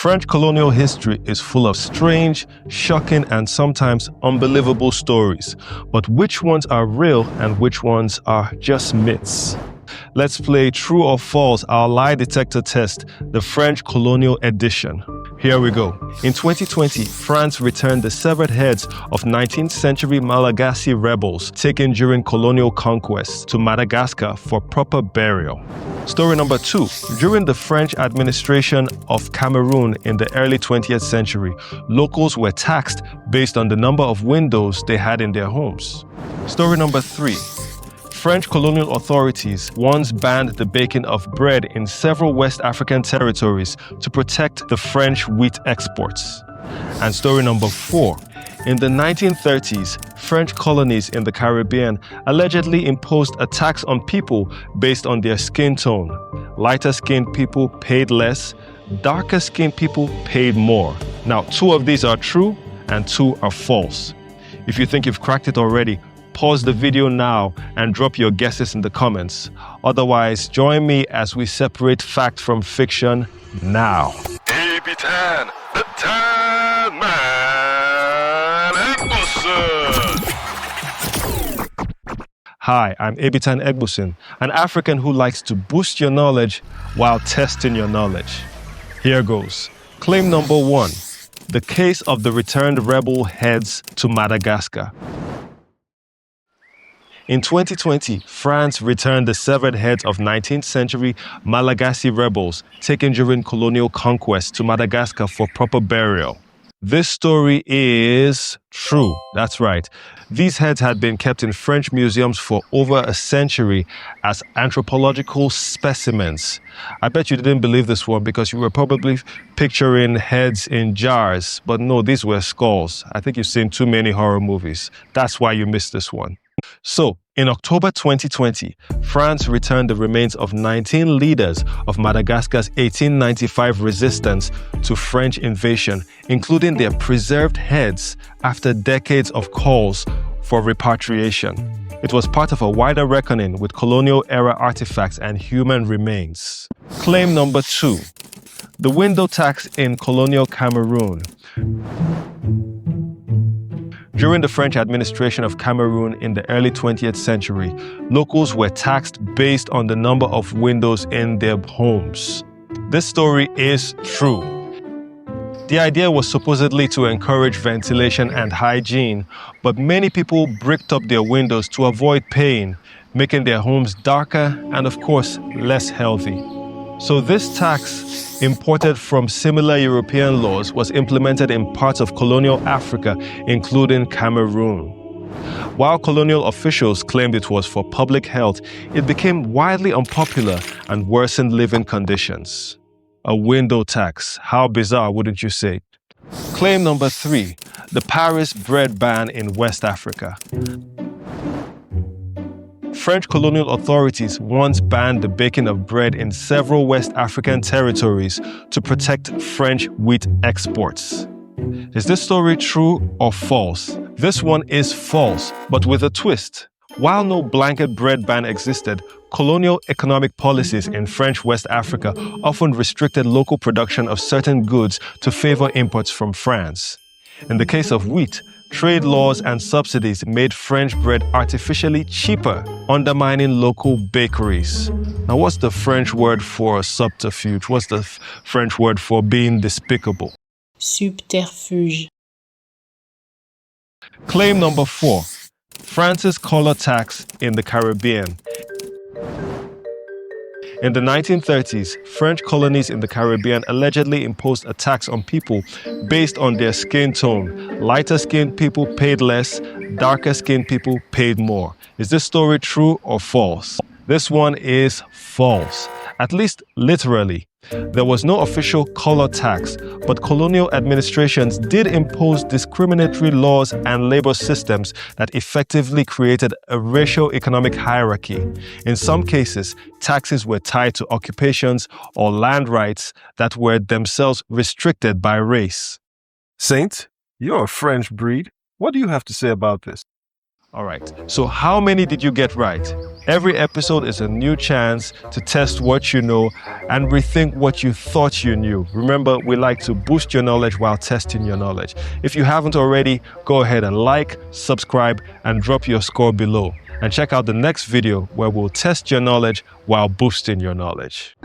French colonial history is full of strange, shocking, and sometimes unbelievable stories. But which ones are real and which ones are just myths? Let's play True or False, our lie detector test, the French Colonial edition. Here we go. In 2020, France returned the severed heads of 19th century Malagasy rebels taken during colonial conquest to Madagascar for proper burial. Story number 2. During the French administration of Cameroon in the early 20th century, locals were taxed based on the number of windows they had in their homes. Story number 3. French colonial authorities once banned the baking of bread in several West African territories to protect the French wheat exports. And story number 4. In the 1930s, French colonies in the Caribbean allegedly imposed a tax on people based on their skin tone. Lighter-skinned people paid less, darker-skinned people paid more. Now, 2 of these are true and 2 are false. If you think you've cracked it already, pause the video now and drop your guesses in the comments. Otherwise, join me as we separate fact from fiction now. Ebitan, the Tan Man Egbuson. Hi, I'm Ebitan Egbuson, an African who likes to boost your knowledge while testing your knowledge. Here goes. Claim number 1. The case of the returned rebel heads to Madagascar. In 2020, France returned the severed heads of 19th century Malagasy rebels taken during colonial conquest to Madagascar for proper burial. This story is true. That's right. These heads had been kept in French museums for over a century as anthropological specimens. I bet you didn't believe this one because you were probably picturing heads in jars. But no, these were skulls. I think you've seen too many horror movies. That's why you missed this one. So, in October 2020, France returned the remains of 19 leaders of Madagascar's 1895 resistance to French invasion, including their preserved heads after decades of calls for repatriation. It was part of a wider reckoning with colonial-era artifacts and human remains. Claim number 2. The window tax in colonial Cameroon. During the French administration of Cameroon in the early 20th century, locals were taxed based on the number of windows in their homes. This story is true. The idea was supposedly to encourage ventilation and hygiene, but many people bricked up their windows to avoid pain, making their homes darker and, of course, less healthy. So this tax, imported from similar European laws, was implemented in parts of colonial Africa, including Cameroon. While colonial officials claimed it was for public health, it became widely unpopular and worsened living conditions. A window tax. How bizarre, wouldn't you say? Claim number 3. The Paris bread ban in West Africa. French colonial authorities once banned the baking of bread in several West African territories to protect French wheat exports. Is this story true or false? This one is false, but with a twist. While no blanket bread ban existed, colonial economic policies in French West Africa often restricted local production of certain goods to favor imports from France. In the case of wheat, trade laws and subsidies made French bread artificially cheaper, undermining local bakeries. Now, what's the French word for subterfuge? What's the French word for being despicable? Subterfuge. Claim number 4. France's color tax in the Caribbean. In the 1930s, French colonies in the Caribbean allegedly imposed a tax on people based on their skin tone. Lighter-skinned people paid less, darker-skinned people paid more. Is this story true or false? This one is false, at least literally. There was no official color tax, but colonial administrations did impose discriminatory laws and labor systems that effectively created a racial economic hierarchy. In some cases, taxes were tied to occupations or land rights that were themselves restricted by race. Saint, you're a French breed. What do you have to say about this? All right. So how many did you get right? Every episode is a new chance to test what you know and rethink what you thought you knew. Remember, we like to boost your knowledge while testing your knowledge. If you haven't already, go ahead and like, subscribe, and drop your score below. And check out the next video where we'll test your knowledge while boosting your knowledge.